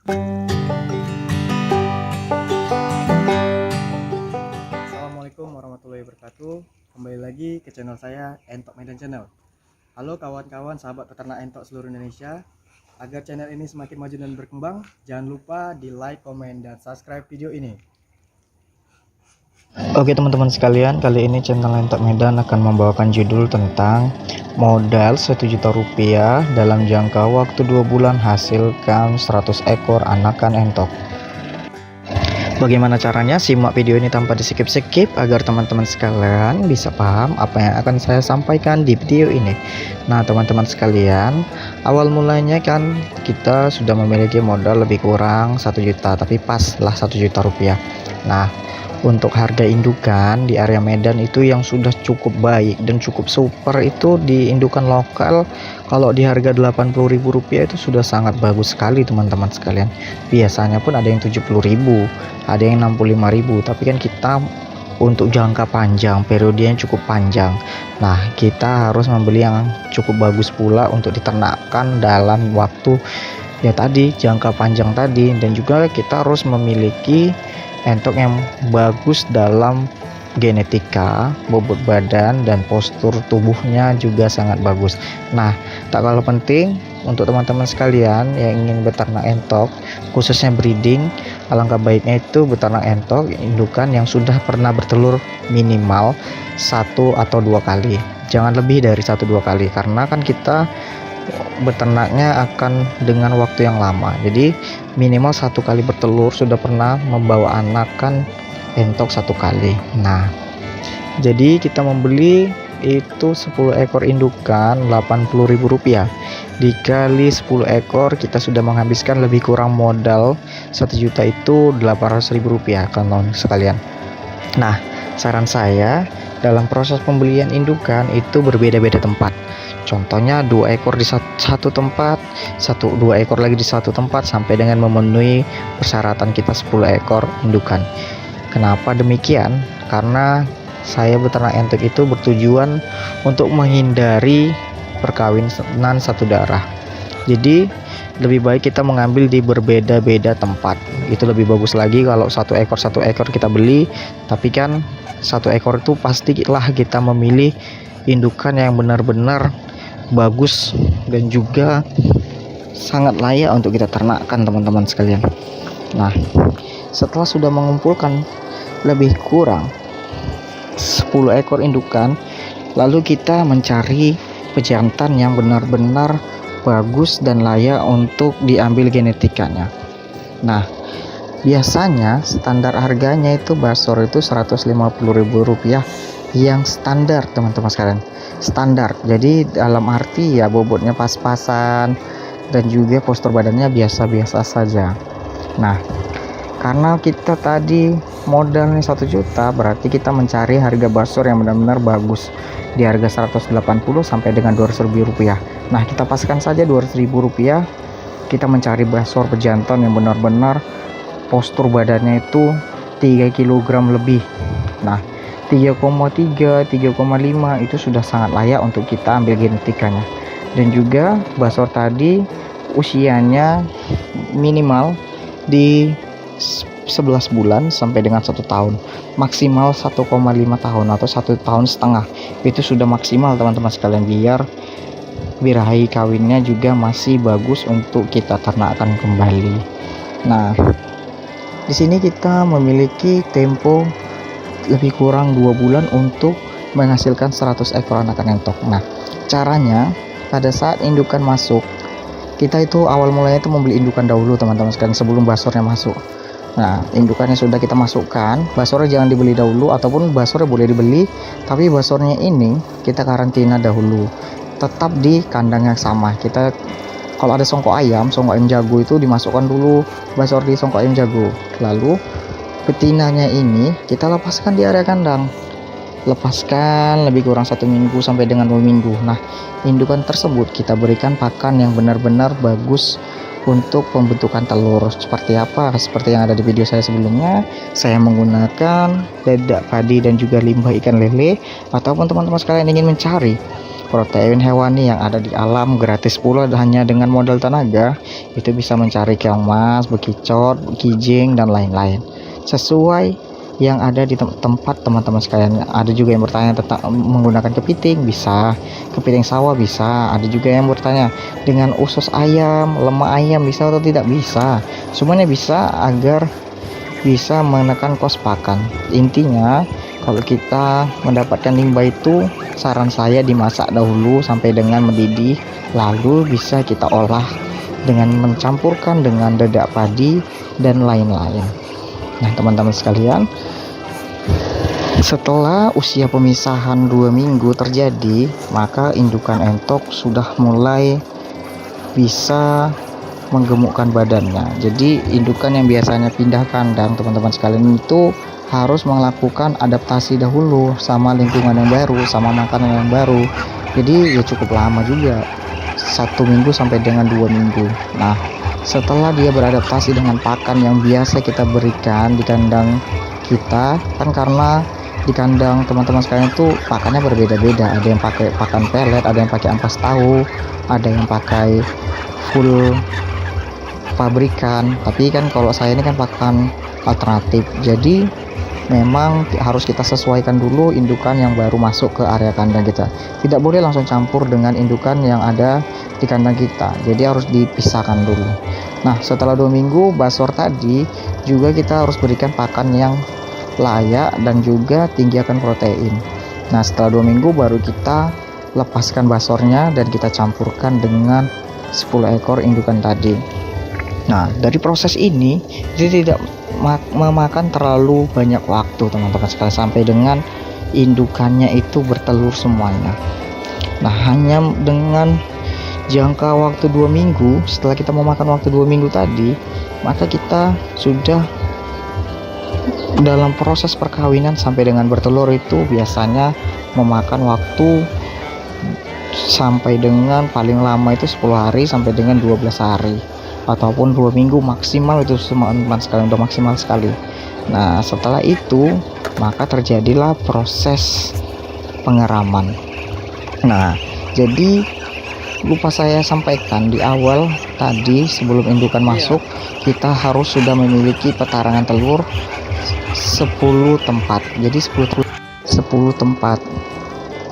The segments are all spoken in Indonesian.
Assalamualaikum warahmatullahi wabarakatuh. Kembali lagi ke channel saya, Entok Medan Channel. Halo kawan-kawan sahabat peternak entok seluruh Indonesia. Agar channel ini semakin maju dan berkembang, jangan lupa di like, komen, dan subscribe video ini. Oke teman-teman sekalian, kali ini channel Entok Medan akan membawakan judul tentang modal 1 juta rupiah dalam jangka waktu 2 bulan hasilkan 100 ekor anakan entok. Bagaimana caranya? Simak video ini tanpa di skip-skip agar teman-teman sekalian bisa paham apa yang akan saya sampaikan di video ini. Nah teman-teman sekalian, awal mulanya kan kita sudah memiliki modal lebih kurang 1 juta, tapi pas lah 1 juta rupiah. Nah untuk harga indukan di area Medan itu yang sudah cukup baik dan cukup super itu di indukan lokal, kalau di harga Rp80.000 itu sudah sangat bagus sekali teman-teman sekalian. Biasanya pun ada yang 70.000, ada yang 65.000, tapi kan kita untuk jangka panjang, periodenya cukup panjang. Nah kita harus membeli yang cukup bagus pula untuk diternakkan dalam waktu ya tadi, jangka panjang tadi. Dan juga kita harus memiliki entok yang bagus dalam genetika, bobot badan dan postur tubuhnya juga sangat bagus. Nah tak kalah penting untuk teman-teman sekalian yang ingin beternak entok, khususnya breeding, alangkah baiknya itu beternak entok indukan yang sudah pernah bertelur minimal 1 atau 2 kali, jangan lebih dari 1-2 kali, karena kan kita beternaknya akan dengan waktu yang lama. Jadi minimal 1 kali bertelur sudah pernah membawa anakan entok 1 kali. Nah jadi kita membeli itu 10 ekor indukan Rp80.000, dikali 10 ekor kita sudah menghabiskan lebih kurang modal 1 juta itu Rp800.000 kawan sekalian. Nah saran saya dalam proses pembelian indukan itu berbeda-beda tempat. Contohnya 2 ekor di satu tempat, 2 ekor lagi di satu tempat, sampai dengan memenuhi persyaratan kita 10 ekor indukan. Kenapa demikian? Karena saya beternak entok itu bertujuan untuk menghindari perkawinan satu darah. Jadi lebih baik kita mengambil di berbeda-beda tempat. Itu lebih bagus lagi kalau satu ekor kita beli, tapi kan 1 ekor itu pastilah kita memilih indukan yang benar-benar bagus dan juga sangat layak untuk kita ternakkan teman-teman sekalian. Nah setelah sudah mengumpulkan lebih kurang 10 ekor indukan, lalu kita mencari pejantan yang benar-benar bagus dan layak untuk diambil genetikanya. Nah biasanya standar harganya itu basor itu Rp150.000 yang standar teman-teman sekalian, standar. Jadi dalam arti ya bobotnya pas-pasan dan juga postur badannya biasa-biasa saja. Nah karena kita tadi modalnya 1 juta, berarti kita mencari harga basor yang benar-benar bagus di harga 180 sampai dengan Rp200.000. Nah kita paskan saja Rp200.000, kita mencari basor pejantan yang benar-benar postur badannya itu 3 kg lebih. Nah 3,3, 3,5 itu sudah sangat layak untuk kita ambil genetikanya. Dan juga basor tadi usianya minimal di 11 bulan sampai dengan 1 tahun, maksimal 1,5 tahun atau 1,5 tahun. Itu sudah maksimal teman-teman sekalian, biar birahi kawinnya juga masih bagus untuk kita ternakkan kembali. Nah di sini kita memiliki tempo lebih kurang 2 bulan untuk menghasilkan 100 ekor anakan entok. Nah caranya pada saat indukan masuk, kita itu awal mulanya itu membeli indukan dahulu teman-teman sekalian sebelum basornya masuk. Nah indukannya sudah kita masukkan, basornya jangan dibeli dahulu, ataupun basornya boleh dibeli tapi basornya ini kita karantina dahulu, tetap di kandang yang sama. Kita kalau ada songkok ayam jago itu dimasukkan dulu basor di songkok ayam jago, lalu betinanya ini kita lepaskan di area kandang, lepaskan lebih kurang 1 minggu sampai dengan 2 minggu. Nah indukan tersebut kita berikan pakan yang benar-benar bagus untuk pembentukan telur. Seperti apa? Seperti yang ada di video saya sebelumnya, saya menggunakan dedak padi dan juga limbah ikan lele. Ataupun teman-teman sekalian ingin mencari protein hewani yang ada di alam gratis pula, hanya dengan modal tenaga itu bisa mencari keong mas, bekicot, kijing dan lain-lain sesuai yang ada di tempat teman-teman sekalian. Ada juga yang bertanya tentang menggunakan kepiting, bisa, kepiting sawah bisa. Ada juga yang bertanya dengan usus ayam, lemak ayam bisa atau tidak, bisa. Semuanya bisa agar bisa menekan kos pakan. Intinya kalau kita mendapatkan limbah itu, saran saya dimasak dahulu sampai dengan mendidih, lalu bisa kita olah dengan mencampurkan dengan dedak padi dan lain-lain. Nah teman-teman sekalian, setelah usia pemisahan 2 minggu terjadi, maka indukan entok sudah mulai bisa menggemukkan badannya. Jadi indukan yang biasanya pindah kandang teman-teman sekalian itu harus melakukan adaptasi dahulu sama lingkungan yang baru, sama makanan yang baru. Jadi ya cukup lama juga, 1 minggu sampai dengan 2 minggu. Nah setelah dia beradaptasi dengan pakan yang biasa kita berikan di kandang kita, kan karena di kandang teman-teman sekalian itu pakannya berbeda-beda. Ada yang pakai pakan pelet, ada yang pakai ampas tahu, ada yang pakai full pabrikan. Tapi kan kalau saya ini kan pakan alternatif, jadi memang harus kita sesuaikan dulu indukan yang baru masuk ke area kandang kita. Tidak boleh langsung campur dengan indukan yang ada di kandang kita, jadi harus dipisahkan dulu. Nah setelah 2 minggu basor tadi juga kita harus berikan pakan yang layak dan juga tinggi akan protein. Nah setelah 2 minggu baru kita lepaskan basornya dan kita campurkan dengan 10 ekor indukan tadi. Nah dari proses ini dia tidak memakan terlalu banyak waktu teman-teman sekalian sampai dengan indukannya itu bertelur semuanya. Nah hanya dengan jangka waktu 2 minggu, setelah kita memakan waktu 2 minggu tadi, maka kita sudah dalam proses perkawinan sampai dengan bertelur itu biasanya memakan waktu sampai dengan paling lama itu 10 hari sampai dengan 12 hari ataupun 2 minggu maksimal. Itu teman-teman sekalian udah maksimal sekali. Nah setelah itu maka terjadilah proses pengeraman. Nah jadi lupa saya sampaikan di awal tadi, sebelum indukan masuk kita harus sudah memiliki petarangan telur 10 tempat. Jadi 10 tempat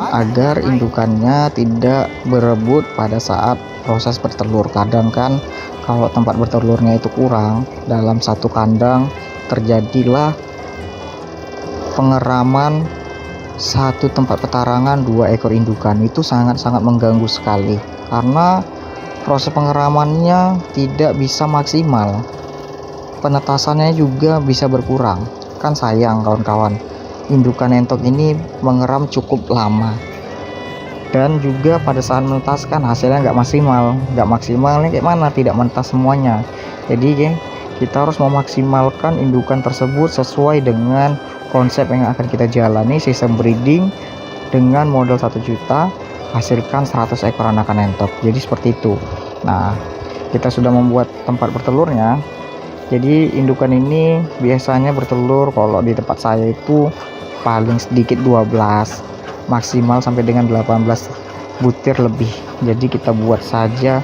agar indukannya tidak berebut pada saat proses bertelur. Kadang kan kalau tempat bertelurnya itu kurang, dalam satu kandang terjadilah pengeraman satu tempat petarangan 2 ekor indukan. Itu sangat-sangat mengganggu sekali karena proses pengeramannya tidak bisa maksimal, penetasannya juga bisa berkurang. Kan sayang kawan-kawan, indukan entok ini mengeram cukup lama dan juga pada saat menetaskan hasilnya nggak maksimal. Ini kayak mana, tidak menetas semuanya. Jadi kita harus memaksimalkan indukan tersebut sesuai dengan konsep yang akan kita jalani, sistem breeding dengan modal 1 juta hasilkan 100 ekor anakan entok. Jadi seperti itu. Nah kita sudah membuat tempat bertelurnya. Jadi indukan ini biasanya bertelur kalau di tempat saya itu paling sedikit 12, maksimal sampai dengan 18 butir lebih. Jadi kita buat saja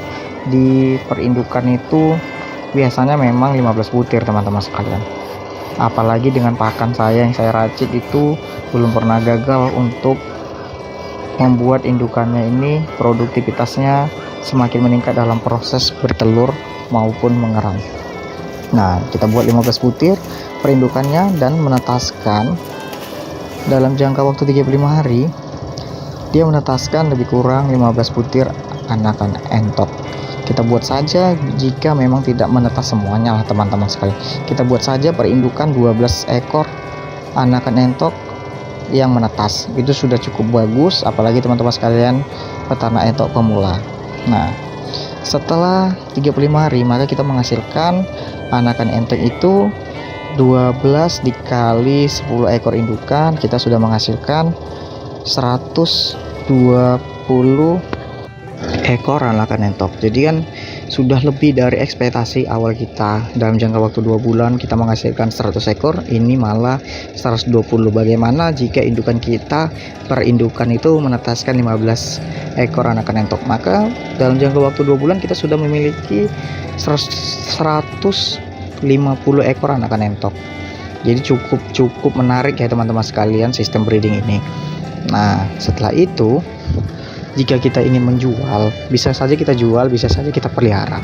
di perindukan itu biasanya memang 15 butir teman-teman sekalian. Apalagi dengan pakan saya yang saya racik itu belum pernah gagal untuk membuat indukannya ini produktivitasnya semakin meningkat dalam proses bertelur maupun mengeram. Nah kita buat 15 butir perindukannya dan menetaskan dalam jangka waktu 35 hari. Dia menetaskan lebih kurang 15 butir anakan entok. Kita buat saja jika memang tidak menetas semuanya lah teman-teman sekalian. Kita buat saja perindukan 12 ekor anakan entok yang menetas. Itu sudah cukup bagus, apalagi teman-teman sekalian peternak entok pemula. Nah setelah 35 hari maka kita menghasilkan anakan entok itu 12 dikali 10 ekor indukan, kita sudah menghasilkan 120 ekor anakan entok. Jadi kan sudah lebih dari ekspektasi awal kita. Dalam jangka waktu 2 bulan kita menghasilkan 100 ekor, ini malah 120. Bagaimana jika indukan kita per indukan itu menetaskan 15 ekor anakan entok? Maka dalam jangka waktu 2 bulan kita sudah memiliki 150 ekor anakan entok. Jadi cukup menarik ya teman-teman sekalian sistem breeding ini. Nah, setelah itu jika kita ingin menjual, bisa saja kita jual, bisa saja kita pelihara.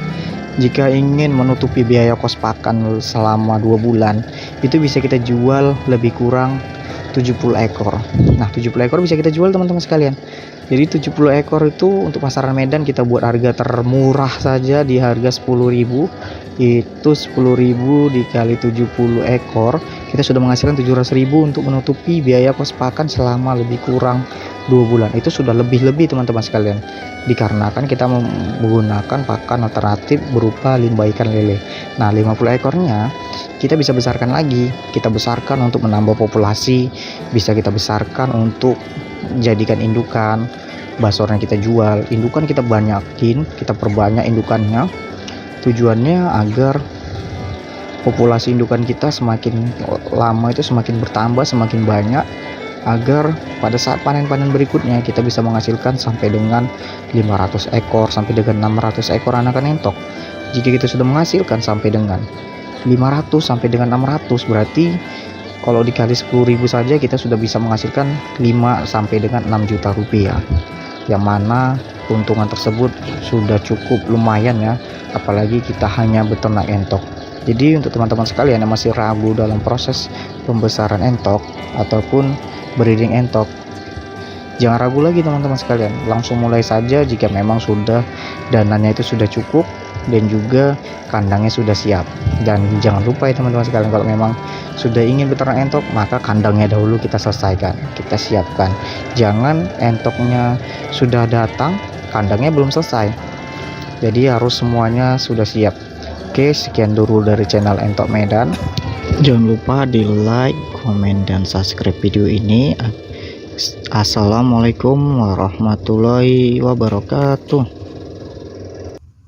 Jika ingin menutupi biaya kos pakan selama 2 bulan, itu bisa kita jual lebih kurang 70 ekor. Nah, 70 ekor bisa kita jual teman-teman sekalian. Jadi 70 ekor itu untuk pasaran Medan kita buat harga termurah saja di harga 10.000. Itu 10.000 dikali 70 ekor, kita sudah menghasilkan 700.000 untuk menutupi biaya kos pakan selama lebih kurang 2 bulan. Itu sudah lebih teman-teman sekalian, dikarenakan kita menggunakan pakan alternatif berupa limbah ikan lele. Nah, 50 ekornya kita bisa besarkan lagi, kita besarkan untuk menambah populasi, bisa kita besarkan untuk jadikan indukan, basornya kita jual, indukan kita banyakin, kita perbanyak indukannya. Tujuannya agar populasi indukan kita semakin lama itu semakin bertambah, semakin banyak, agar pada saat panen-panen berikutnya kita bisa menghasilkan sampai dengan 500 ekor sampai dengan 600 ekor anakan entok. Jika kita sudah menghasilkan sampai dengan 500 sampai dengan 600, berarti kalau dikali 10.000 saja kita sudah bisa menghasilkan 5 sampai dengan 6 juta rupiah, yang mana keuntungan tersebut sudah cukup lumayan ya, apalagi kita hanya beternak entok. Jadi untuk teman-teman sekalian yang masih ragu dalam proses pembesaran entok ataupun breeding entok, jangan ragu lagi teman-teman sekalian, langsung mulai saja jika memang sudah dananya itu sudah cukup dan juga kandangnya sudah siap. Dan jangan lupa ya teman-teman sekalian, kalau memang sudah ingin beternak entok, maka kandangnya dahulu kita selesaikan, kita siapkan. Jangan entoknya sudah datang, kandangnya belum selesai. Jadi harus semuanya sudah siap. Oke, sekian dulu dari channel Entok Medan. Jangan lupa di like, komen, dan subscribe video ini. Assalamualaikum warahmatullahi wabarakatuh.